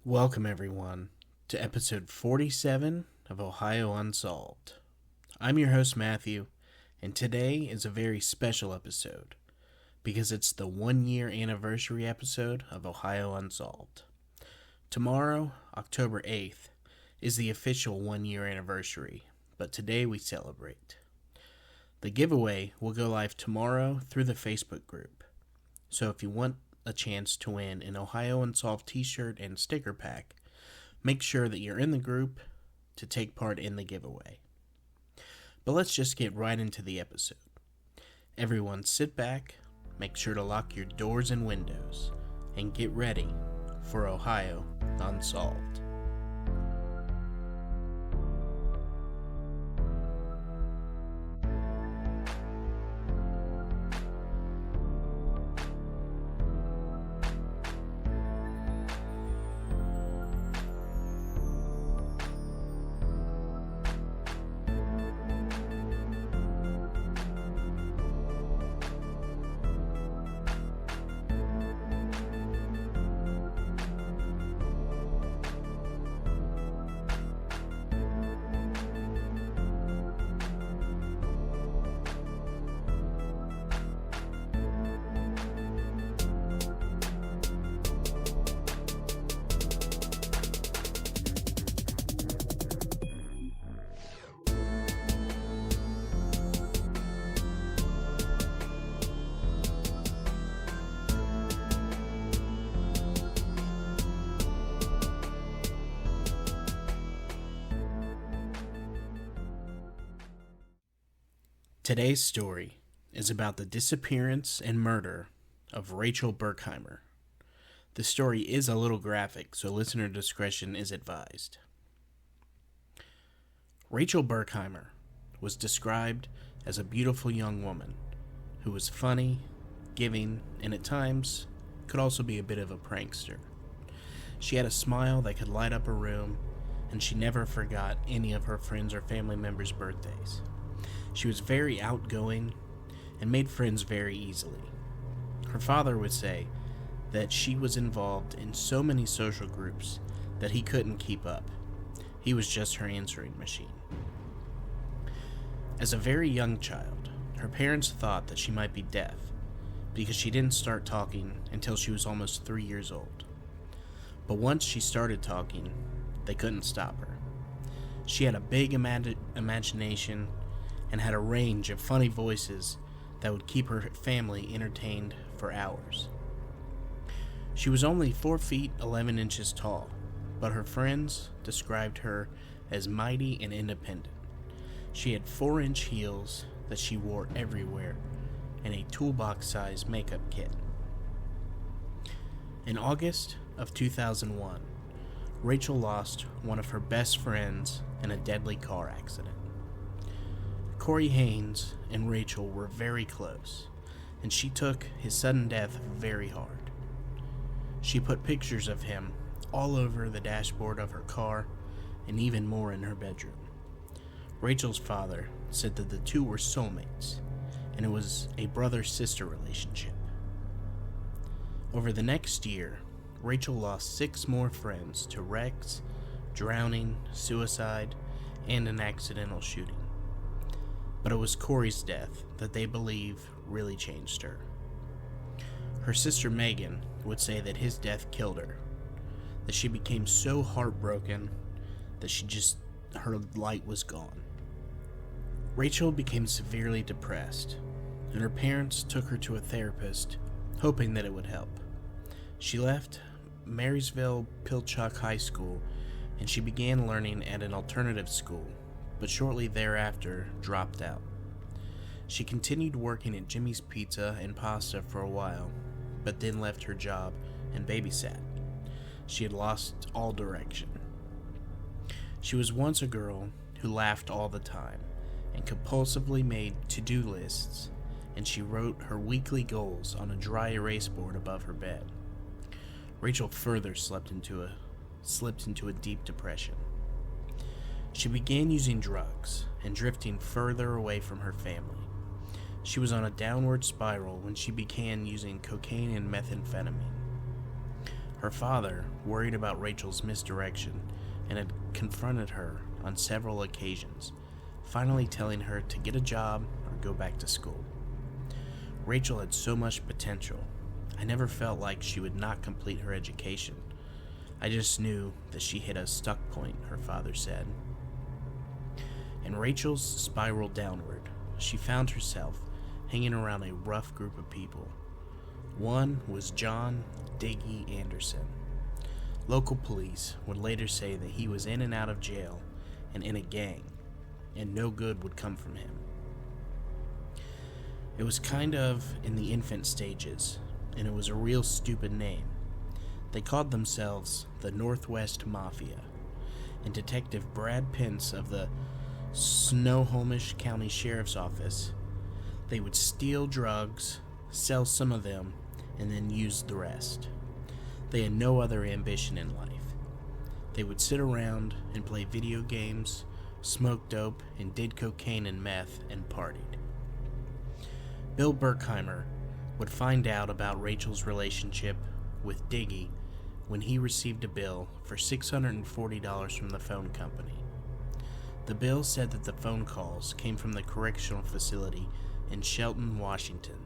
Welcome, everyone, to episode 47 of Ohio Unsolved. I'm your host, Matthew, and today is a very special episode because it's the 1-year anniversary episode of Ohio Unsolved. Tomorrow, October 8th, is the official 1-year anniversary, but today we celebrate. The giveaway will go live tomorrow through the Facebook group, so if you want a chance to win an Ohio Unsolved t-shirt and sticker pack, make sure that you're in the group to take part in the giveaway. But let's just get right into the episode. Everyone sit back, make sure to lock your doors and windows, and get ready for Ohio Unsolved. Today's story is about the disappearance and murder of Rachel Burkheimer. The story is a little graphic, so listener discretion is advised. Rachel Burkheimer was described as a beautiful young woman who was funny, giving, and at times could also be a bit of a prankster. She had a smile that could light up a room, and she never forgot any of her friends or family members' birthdays. She was very outgoing and made friends very easily. Her father would say that she was involved in so many social groups that he couldn't keep up. He was just her answering machine. As a very young child, her parents thought that she might be deaf because she didn't start talking until she was almost 3 years old. But once she started talking, they couldn't stop her. She had a big imagination and had a range of funny voices that would keep her family entertained for hours. She was only 4 feet 11 inches tall, but her friends described her as mighty and independent. She had 4-inch heels that she wore everywhere and a toolbox-sized makeup kit. In August of 2001, Rachel lost one of her best friends in a deadly car accident. Corey Haynes and Rachel were very close, and she took his sudden death very hard. She put pictures of him all over the dashboard of her car and even more in her bedroom. Rachel's father said that the two were soulmates, and it was a brother-sister relationship. Over the next year, Rachel lost 6 more friends to wrecks, drowning, suicide, and an accidental shooting. But it was Corey's death that they believe really changed her. Her sister Megan would say that his death killed her, that she became so heartbroken that her light was gone. Rachel became severely depressed, and her parents took her to a therapist, hoping that it would help. She left Marysville Pilchuck High School, and she began learning at an alternative school, but shortly thereafter dropped out. She continued working at Jimmy's Pizza and Pasta for a while, but then left her job and babysat. She had lost all direction. She was once a girl who laughed all the time and compulsively made to-do lists, and she wrote her weekly goals on a dry erase board above her bed. Rachel further slipped into a deep depression. She began using drugs and drifting further away from her family. She was on a downward spiral when she began using cocaine and methamphetamine. Her father worried about Rachel's misdirection and had confronted her on several occasions, finally telling her to get a job or go back to school. Rachel had so much potential. I never felt like she would not complete her education. I just knew that she hit a stuck point, her father said. And Rachel's spiraled downward. She found herself hanging around a rough group of people. One was John Diggy Anderson. Local police would later say that he was in and out of jail and in a gang, and no good would come from him. It was kind of in the infant stages, and it was a real stupid name. They called themselves the Northwest Mafia, and Detective Brad Pence of the Snohomish County Sheriff's Office, they would steal drugs, sell some of them, and then use the rest. They had no other ambition in life. They would sit around and play video games, smoke dope, and did cocaine and meth and partied. Bill Burkheimer would find out about Rachel's relationship with Diggy when he received a bill for $640 from the phone company. The bill said that the phone calls came from the correctional facility in Shelton, Washington.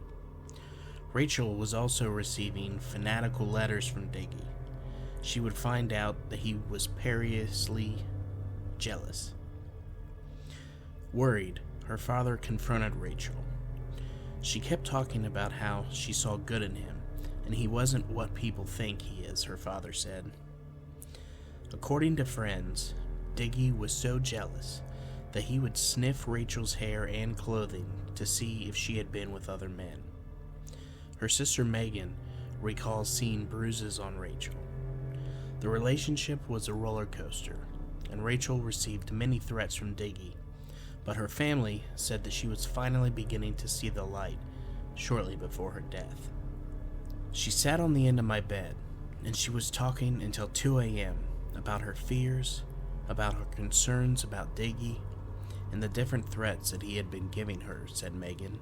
Rachel was also receiving fanatical letters from Diggy. She would find out that he was perilously jealous. Worried, her father confronted Rachel. She kept talking about how she saw good in him, and he wasn't what people think he is, her father said. According to friends, Diggy was so jealous that he would sniff Rachel's hair and clothing to see if she had been with other men. Her sister Megan recalls seeing bruises on Rachel. The relationship was a roller coaster, and Rachel received many threats from Diggy, but her family said that she was finally beginning to see the light shortly before her death. She sat on the end of my bed, and she was talking until 2 a.m. about her fears, about her concerns about Diggy, and the different threats that he had been giving her, said Megan.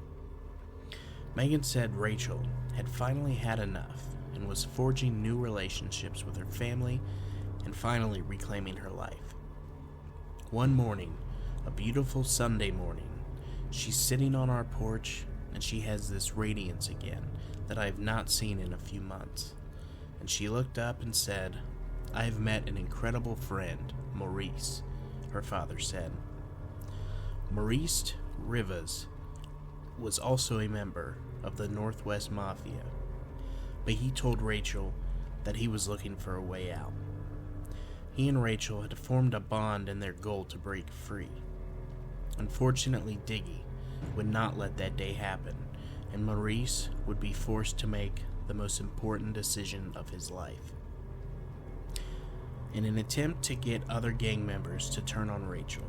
Megan said Rachel had finally had enough and was forging new relationships with her family and finally reclaiming her life. One morning, a beautiful Sunday morning, she's sitting on our porch and she has this radiance again that I have not seen in a few months. And she looked up and said, "I have met an incredible friend, Maurice," her father said. Maurice Rivas was also a member of the Northwest Mafia, but he told Rachel that he was looking for a way out. He and Rachel had formed a bond in their goal to break free. Unfortunately, Diggy would not let that day happen, and Maurice would be forced to make the most important decision of his life. In an attempt to get other gang members to turn on Rachel,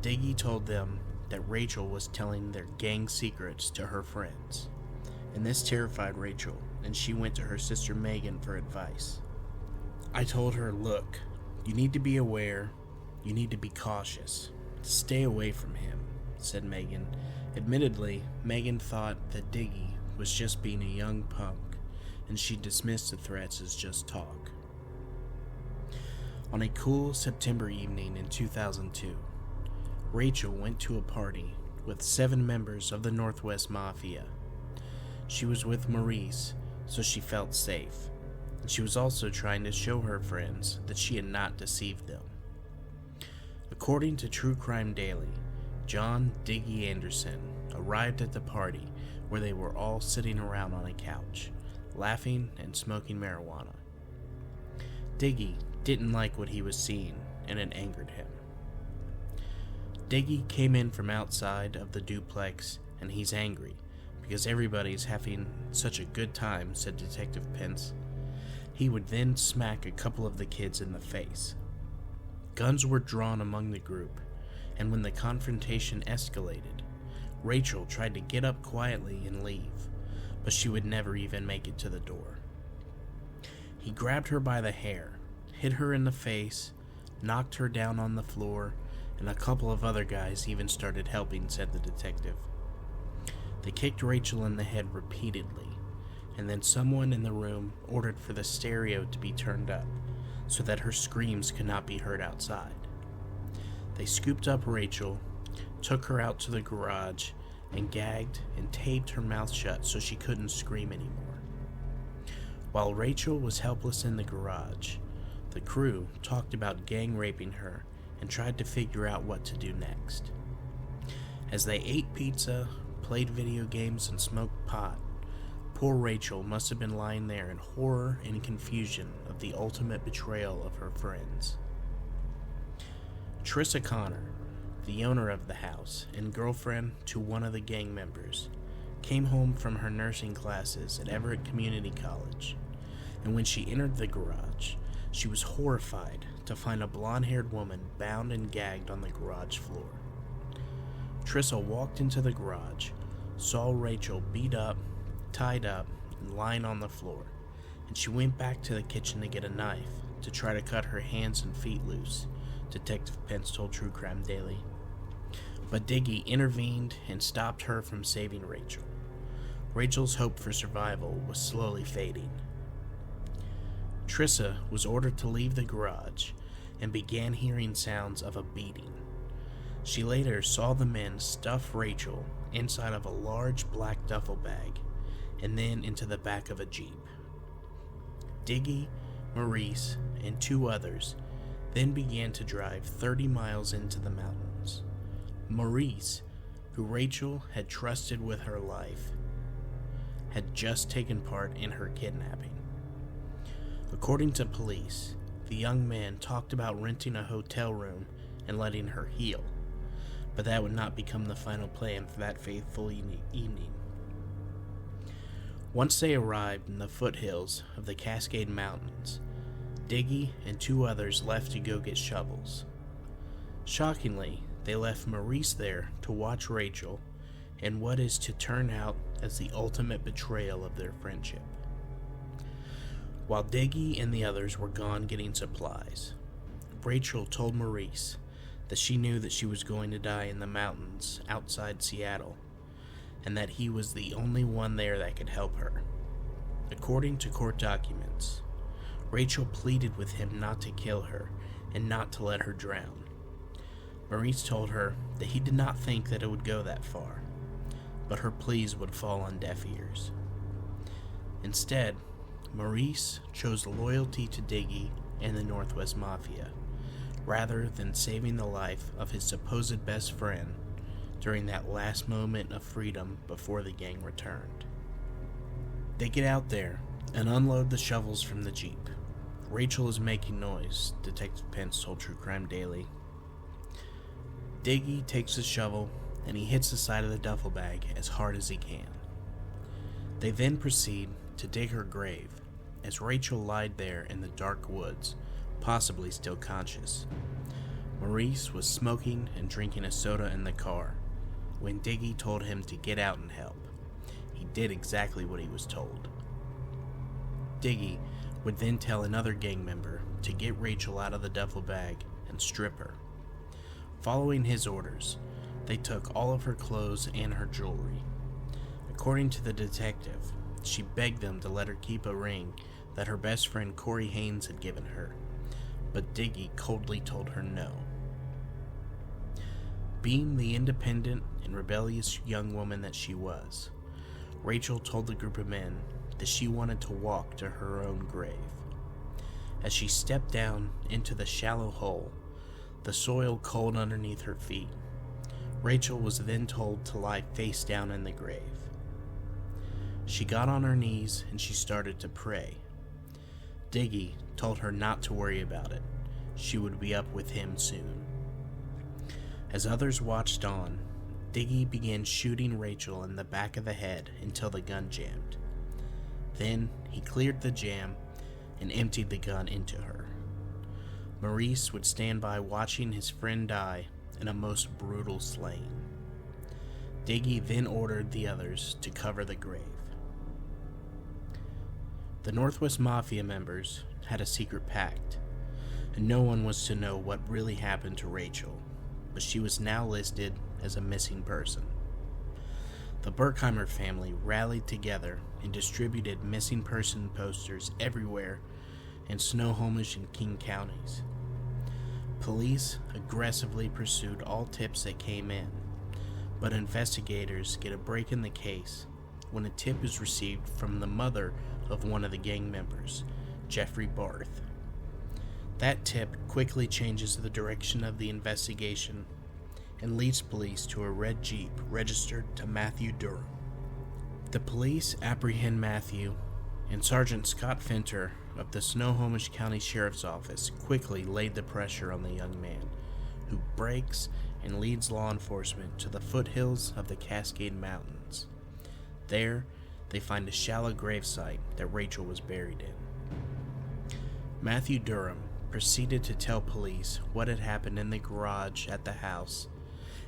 Diggy told them that Rachel was telling their gang secrets to her friends, and this terrified Rachel, and she went to her sister Megan for advice. I told her, "Look, you need to be aware, you need to be cautious, stay away from him," said Megan. Admittedly, Megan thought that Diggy was just being a young punk, and she dismissed the threats as just talk. On a cool September evening in 2002, Rachel went to a party with 7 members of the Northwest Mafia. She was with Maurice, so she felt safe, and she was also trying to show her friends that she had not deceived them. According to True Crime Daily, John Diggy Anderson arrived at the party where they were all sitting around on a couch, laughing and smoking marijuana. Diggy didn't like what he was seeing, and it angered him. Diggy came in from outside of the duplex, and he's angry because everybody's having such a good time, said Detective Pence. He would then smack a couple of the kids in the face. Guns were drawn among the group, and when the confrontation escalated, Rachel tried to get up quietly and leave, but she would never even make it to the door. He grabbed her by the hair, hit her in the face, knocked her down on the floor, and a couple of other guys even started helping, said the detective. They kicked Rachel in the head repeatedly, and then someone in the room ordered for the stereo to be turned up so that her screams could not be heard outside. They scooped up Rachel, took her out to the garage, and gagged and taped her mouth shut so she couldn't scream anymore. While Rachel was helpless in the garage, the crew talked about gang raping her and tried to figure out what to do next. As they ate pizza, played video games, and smoked pot, poor Rachel must have been lying there in horror and confusion of the ultimate betrayal of her friends. Trissa Connor, the owner of the house and girlfriend to one of the gang members, came home from her nursing classes at Everett Community College, and when she entered the garage, she was horrified to find a blonde-haired woman bound and gagged on the garage floor. Trissa walked into the garage, saw Rachel beat up, tied up, and lying on the floor, and she went back to the kitchen to get a knife to try to cut her hands and feet loose, Detective Pence told True Crime Daily. But Diggy intervened and stopped her from saving Rachel. Rachel's hope for survival was slowly fading. Trissa was ordered to leave the garage and began hearing sounds of a beating. She later saw the men stuff Rachel inside of a large black duffel bag and then into the back of a Jeep. Diggy, Maurice, and two others then began to drive 30 miles into the mountains. Maurice, who Rachel had trusted with her life, had just taken part in her kidnapping. According to police, the young man talked about renting a hotel room and letting her heal, but that would not become the final plan for that fateful evening. Once they arrived in the foothills of the Cascade Mountains, Diggy and two others left to go get shovels. Shockingly, they left Maurice there to watch Rachel in what is to turn out as the ultimate betrayal of their friendship. While Diggy and the others were gone getting supplies, Rachel told Maurice that she knew that she was going to die in the mountains outside Seattle, and that he was the only one there that could help her. According to court documents, Rachel pleaded with him not to kill her and not to let her drown. Maurice told her that he did not think that it would go that far, but her pleas would fall on deaf ears. Instead, Maurice chose loyalty to Diggy and the Northwest Mafia, rather than saving the life of his supposed best friend during that last moment of freedom before the gang returned. They get out there and unload the shovels from the Jeep. Rachel is making noise, Detective Pence told True Crime Daily. Diggy takes the shovel and he hits the side of the duffel bag as hard as he can. They then proceed to dig her grave as Rachel lied there in the dark woods, possibly still conscious. Maurice was smoking and drinking a soda in the car when Diggy told him to get out and help. He did exactly what he was told. Diggy would then tell another gang member to get Rachel out of the duffel bag and strip her. Following his orders, they took all of her clothes and her jewelry. According to the detective, she begged them to let her keep a ring that her best friend Corey Haynes had given her, but Diggy coldly told her no. Being the independent and rebellious young woman that she was, Rachel told the group of men that she wanted to walk to her own grave. As she stepped down into the shallow hole, the soil cold underneath her feet, Rachel was then told to lie face down in the grave. She got on her knees and she started to pray. Diggy told her not to worry about it. She would be up with him soon. As others watched on, Diggy began shooting Rachel in the back of the head until the gun jammed. Then he cleared the jam and emptied the gun into her. Maurice would stand by watching his friend die in a most brutal slaying. Diggy then ordered the others to cover the grave. The Northwest Mafia members had a secret pact, and no one was to know what really happened to Rachel, but she was now listed as a missing person. The Burkheimer family rallied together and distributed missing person posters everywhere in Snohomish and King counties. Police aggressively pursued all tips that came in, but investigators get a break in the case when a tip is received from the mother of one of the gang members, Jeffrey Barth. That tip quickly changes the direction of the investigation and leads police to a red Jeep registered to Matthew Durham. The police apprehend Matthew, and Sergeant Scott Finter of the Snohomish County Sheriff's Office quickly laid the pressure on the young man, who breaks and leads law enforcement to the foothills of the Cascade Mountains. There, they find a shallow gravesite that Rachel was buried in. Matthew Durham proceeded to tell police what had happened in the garage at the house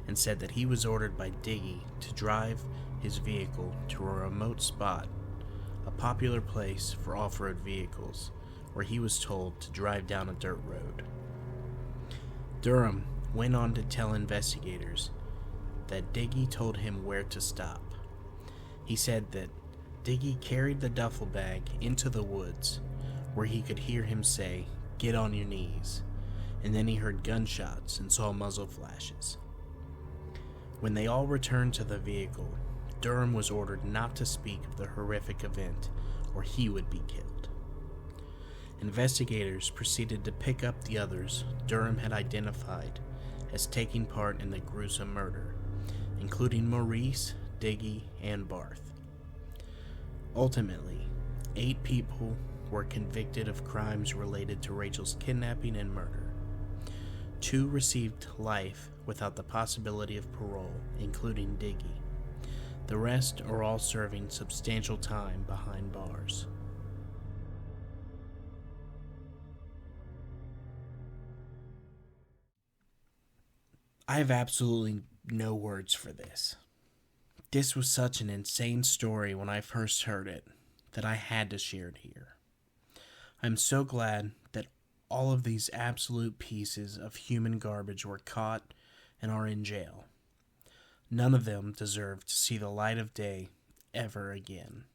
and said that he was ordered by Diggy to drive his vehicle to a remote spot, a popular place for off-road vehicles, where he was told to drive down a dirt road. Durham went on to tell investigators that Diggy told him where to stop. He said that Diggy carried the duffel bag into the woods, where he could hear him say, "Get on your knees," and then he heard gunshots and saw muzzle flashes. When they all returned to the vehicle, Durham was ordered not to speak of the horrific event, or he would be killed. Investigators proceeded to pick up the others Durham had identified as taking part in the gruesome murder, including Maurice, Diggy, and Barth. Ultimately, 8 people were convicted of crimes related to Rachel's kidnapping and murder. 2 received life without the possibility of parole, including Diggy. The rest are all serving substantial time behind bars. I have absolutely no words for this. This was such an insane story when I first heard it that I had to share it here. I'm so glad that all of these absolute pieces of human garbage were caught and are in jail. None of them deserve to see the light of day ever again.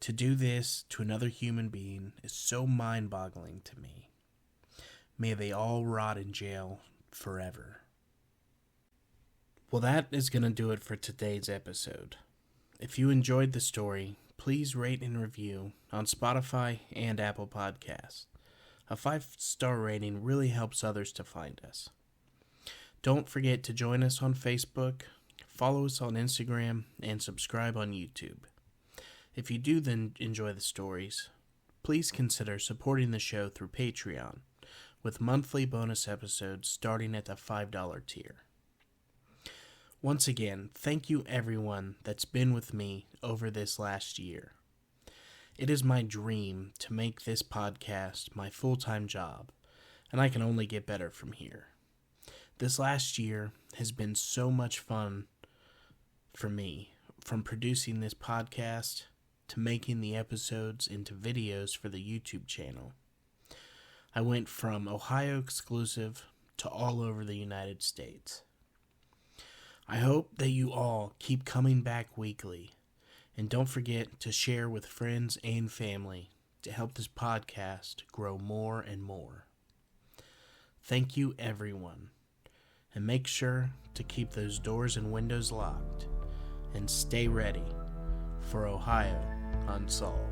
To do this to another human being is so mind-boggling to me. May they all rot in jail forever. Well, that is going to do it for today's episode. If you enjoyed the story, please rate and review on Spotify and Apple Podcasts. A 5-star rating really helps others to find us. Don't forget to join us on Facebook, follow us on Instagram, and subscribe on YouTube. If you do then enjoy the stories, please consider supporting the show through Patreon, with monthly bonus episodes starting at the $5 tier. Once again, thank you everyone that's been with me over this last year. It is my dream to make this podcast my full-time job, and I can only get better from here. This last year has been so much fun for me, from producing this podcast to making the episodes into videos for the YouTube channel. I went from Ohio exclusive to all over the United States. I hope that you all keep coming back weekly, and don't forget to share with friends and family to help this podcast grow more and more. Thank you, everyone, and make sure to keep those doors and windows locked, and stay ready for Ohio Unsolved.